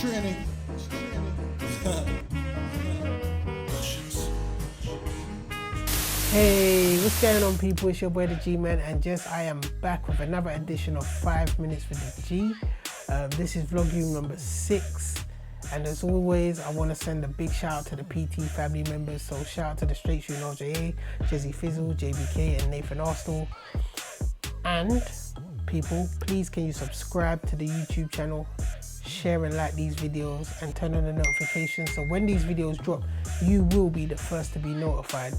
Trini. Hey, what's going on, people? It's your boy DaGman, and yes, I am back with another edition of 5 Minutes with the G. This is Vlogume number 6, and as always, I want to send a big shout out to the PT family members. So shout out to the Straight Shooting RJA, Jezzy Fizzle, JBK, and Nathan Arsenal. And people, please can you subscribe to the YouTube channel, share and like these videos, and turn on the notifications so when these videos drop, you will be the first to be notified.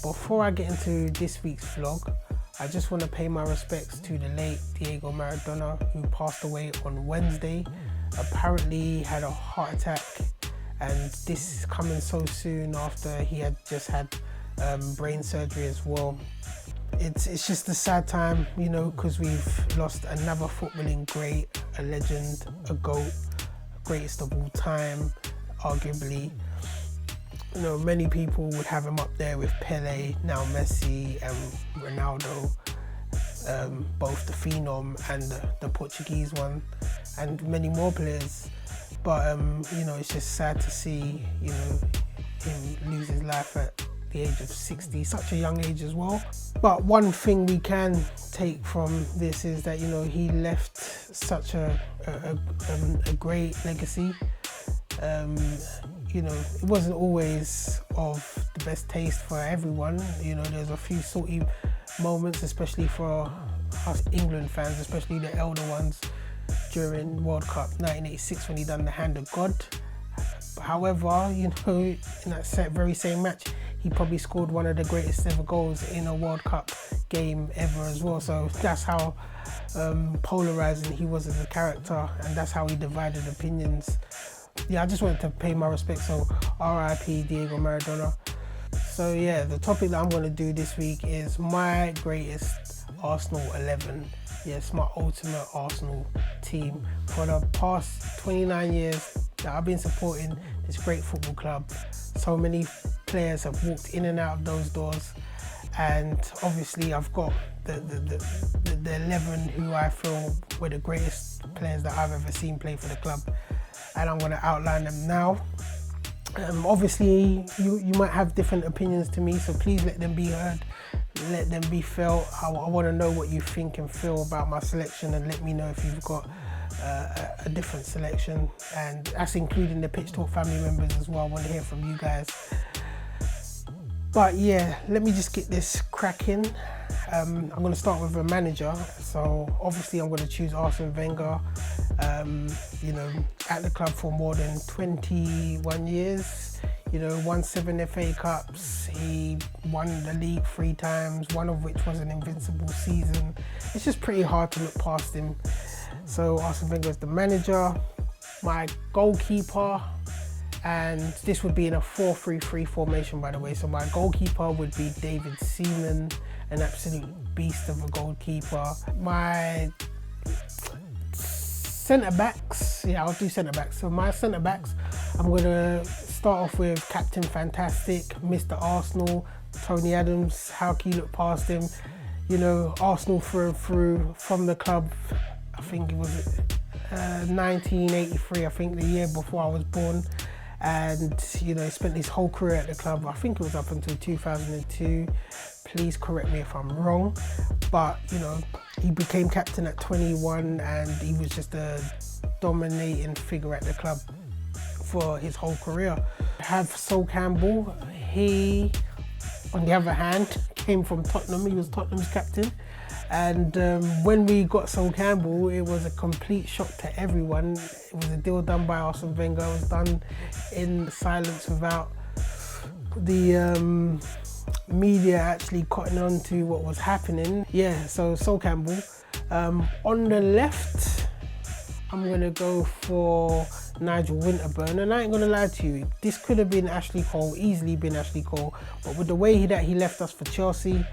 Before I get into this week's vlog, I just want to pay my respects to the late Diego Maradona, who passed away on Wednesday. Apparently he had a heart attack, and this is coming so soon after he had just had brain surgery as well. It's just a sad time, you know, because we've lost another footballing great, a legend, a GOAT, greatest of all time, arguably. You know, many people would have him up there with Pele, now Messi and Ronaldo, both the Phenom and the Portuguese one, and many more players. But you know, it's just sad to see, you know, him lose his life at the age of 60, such a young age as well. But one thing we can take from this is that, you know, he left such a great legacy. You know, it wasn't always of the best taste for everyone. You know, there's a few salty moments, especially for us England fans, especially the elder ones, during World Cup 1986 when he done the Hand of God. However, you know, in that very same match, he probably scored one of the greatest ever goals in a World Cup game ever as well. So that's how polarizing he was as a character, and that's how he divided opinions. Yeah, I just wanted to pay my respects, so R.I.P. Diego Maradona. So yeah, the topic that I'm going to do this week is my greatest Arsenal 11. Yes, my ultimate Arsenal team. For the past 29 years that I've been supporting this great football club, so many players have walked in and out of those doors, and obviously I've got the 11 who I feel were the greatest players that I've ever seen play for the club. And I'm going to outline them now. Obviously, you might have different opinions to me, so please let them be heard, let them be felt. I want to know what you think and feel about my selection, and let me know if you've got a different selection, and that's including the Pitch Talk family members as well. I want to hear from you guys. But yeah, let me just get this cracking. I'm going to start with a manager. So obviously I'm going to choose Arsene Wenger. You know, at the club for more than 21 years, you know, won 7 FA Cups, he won the league 3 times, one of which was an invincible season. It's just pretty hard to look past him. So Arsene Wenger is the manager. My goalkeeper, and this would be in a 4-3-3 formation, by the way. So my goalkeeper would be David Seaman, an absolute beast of a goalkeeper. My centre-backs, yeah, I'll do centre-backs. So my centre-backs, I'm going to start off with Captain Fantastic, Mr. Arsenal, Tony Adams. How can you look past him? You know, Arsenal through and through, from the club, I think it was 1983, I think the year before I was born. And, you know, he spent his whole career at the club. I think it was up until 2002. Please correct me if I'm wrong. But, you know, he became captain at 21, and he was just a dominating figure at the club for his whole career. I have Sol Campbell. He, on the other hand, came from Tottenham. He was Tottenham's captain. And when we got Sol Campbell, it was a complete shock to everyone. It was a deal done by Arsene Wenger. It was done in silence, without the media actually cotton on to what was happening. Yeah, so Sol Campbell. On the left, I'm going to go for Nigel Winterburn, and I ain't going to lie to you, this could have been Ashley Cole, easily been Ashley Cole, but with the way that he left us for Chelsea,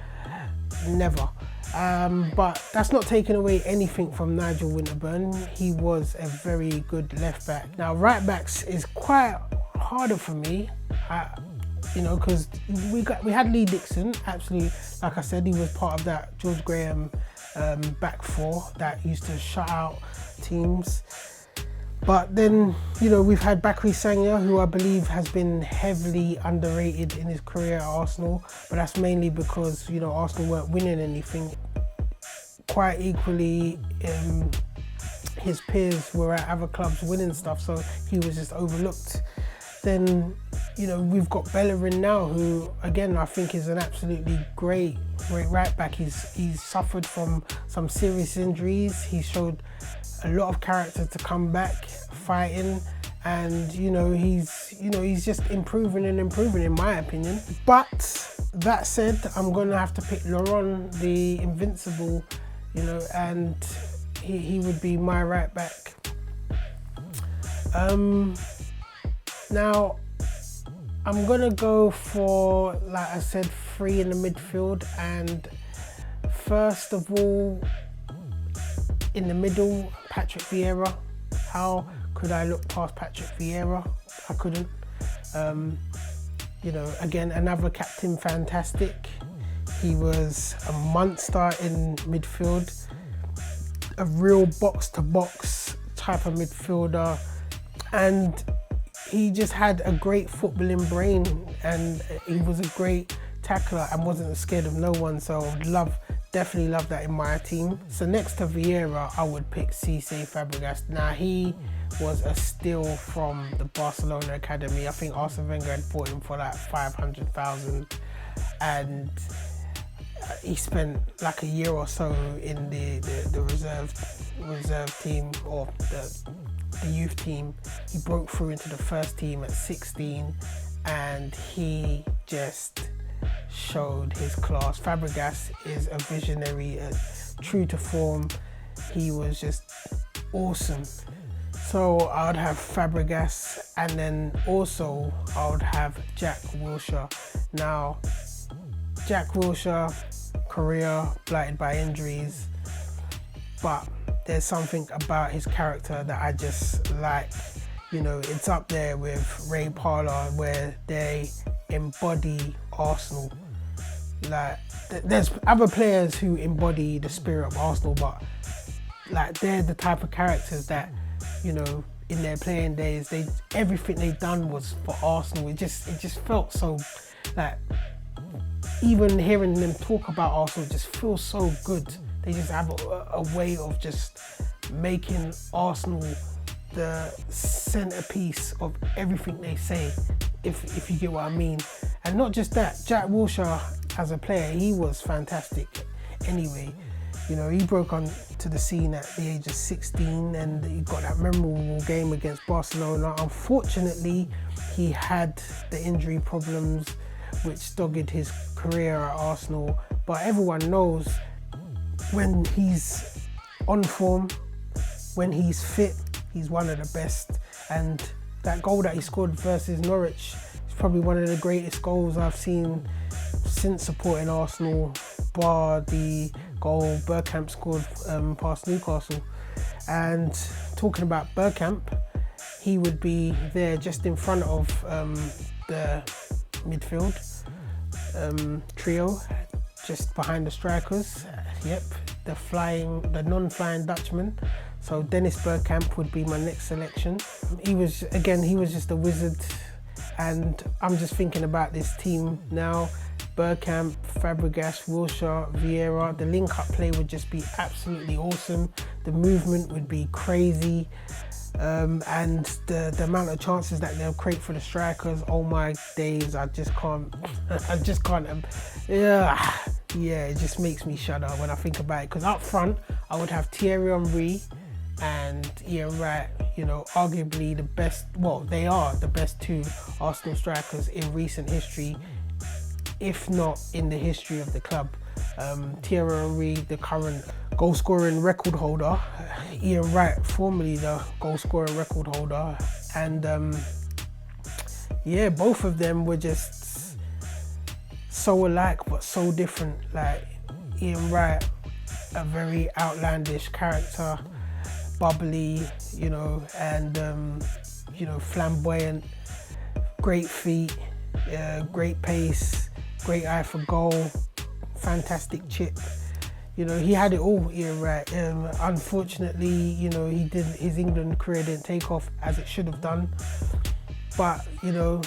never. But that's not taking away anything from Nigel Winterburn. He was a very good left back. Now right backs is quite harder for me, you know, because we had Lee Dixon. Absolutely, like I said, he was part of that George Graham back four that used to shut out teams. But then, you know, we've had Bakary Sagna, who I believe has been heavily underrated in his career at Arsenal, but that's mainly because, you know, Arsenal weren't winning anything. Quite equally, his peers were at other clubs winning stuff, so he was just overlooked. Then, you know, we've got Bellerin now, who again I think is an absolutely great right back. He's suffered from some serious injuries. He showed a lot of character to come back fighting, and you know he's just improving and improving in my opinion. But that said, I'm gonna have to pick Laurent, the invincible, you know, and he would be my right back. Now I'm gonna go for, like I said, 3 in the midfield, and first of all, in the middle, Patrick Vieira. How could I look past Patrick Vieira? I couldn't. You know, again, another captain fantastic. He was a monster in midfield, a real box-to-box type of midfielder, and he just had a great footballing brain, and he was a great tackler and wasn't scared of no one, so I would definitely love that in my team. So next to Vieira, I would pick Cesc Fabregas. Now, he was a steal from the Barcelona academy. I think Arsene Wenger had bought him for like 500,000, and he spent like a year or so in the reserve team, or the youth team. He broke through into the first team at 16, and he just showed his class. Fabregas is a visionary, true to form. He was just awesome. So I would have Fabregas, and then also I would have Jack Wilshere. Now, Jack Wilshere, career blighted by injuries, but there's something about his character that I just like. You know, it's up there with Ray Parlour, where they embody Arsenal. Like, there's other players who embody the spirit of Arsenal, but like, they're the type of characters that, you know, in their playing days, everything they've done was for Arsenal. It just felt so, like, even hearing them talk about Arsenal just feels so good. They just have a way of just making Arsenal the centerpiece of everything they say, if you get what I mean. And not just that, Jack Wilshere as a player, he was fantastic anyway. You know, he broke onto the scene at the age of 16, and he got that memorable game against Barcelona. Unfortunately, he had the injury problems which dogged his career at Arsenal, but everyone knows when he's on form, when he's fit, he's one of the best. And that goal that he scored versus Norwich is probably one of the greatest goals I've seen since supporting Arsenal, bar the goal Bergkamp scored past Newcastle. And talking about Bergkamp, he would be there just in front of the midfield trio, just behind the strikers. Yep, the non-flying Dutchman. So Dennis Bergkamp would be my next selection. He was just a wizard, and I'm just thinking about this team now. Bergkamp, Fabregas, Wilshere, Vieira. The link-up play would just be absolutely awesome. The movement would be crazy, and the amount of chances that they'll create for the strikers. Oh my days! I just can't. Yeah, it just makes me shudder when I think about it. Because up front, I would have Thierry Henry and Ian Wright. You know, arguably the best. Well, they are the best two Arsenal strikers in recent history, if not in the history of the club. Thierry Henry, the current goal-scoring record holder. Ian Wright, formerly the goal-scoring record holder. And yeah, both of them were just so alike but so different. Like, Ian Wright, a very outlandish character, bubbly, you know, and you know, flamboyant, great feet, great pace, great eye for goal, fantastic chip. You know, he had it all, Ian Wright. Unfortunately, you know, his England career didn't take off as it should have done. But, you know,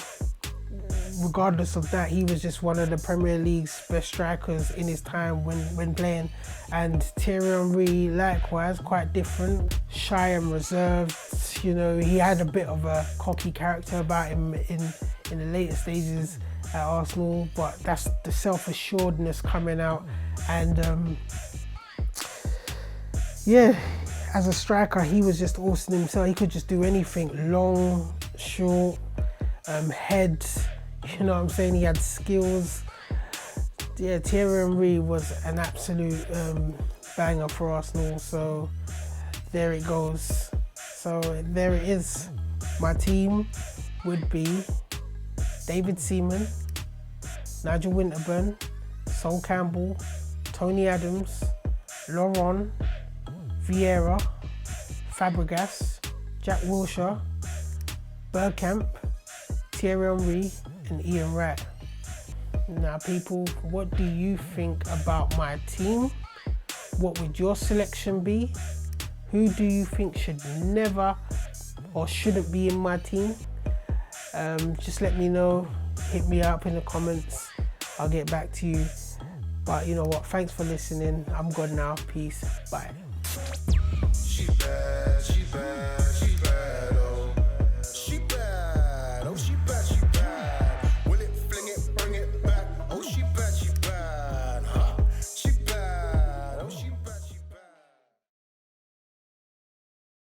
regardless of that, he was just one of the Premier League's best strikers in his time when playing. And Thierry Henry, likewise, quite different, shy and reserved. You know, he had a bit of a cocky character about him in the later stages at Arsenal, but that's the self-assuredness coming out. And yeah, as a striker, he was just awesome himself. He could just do anything, long, short, head, you know what I'm saying? He had skills. Yeah, Thierry Henry was an absolute banger for Arsenal. So there it goes. So there it is. My team would be David Seaman, Nigel Winterburn, Sol Campbell, Tony Adams, Laurent, Vieira, Fabregas, Jack Wilshere, Bergkamp, Thierry Henry and Ian Wright. Now people, what do you think about my team? What would your selection be? Who do you think should never or shouldn't be in my team? Just let me know, hit me up in the comments, I'll get back to you. But you know what, thanks for listening. I'm good now, peace, bye. She bad, she bad.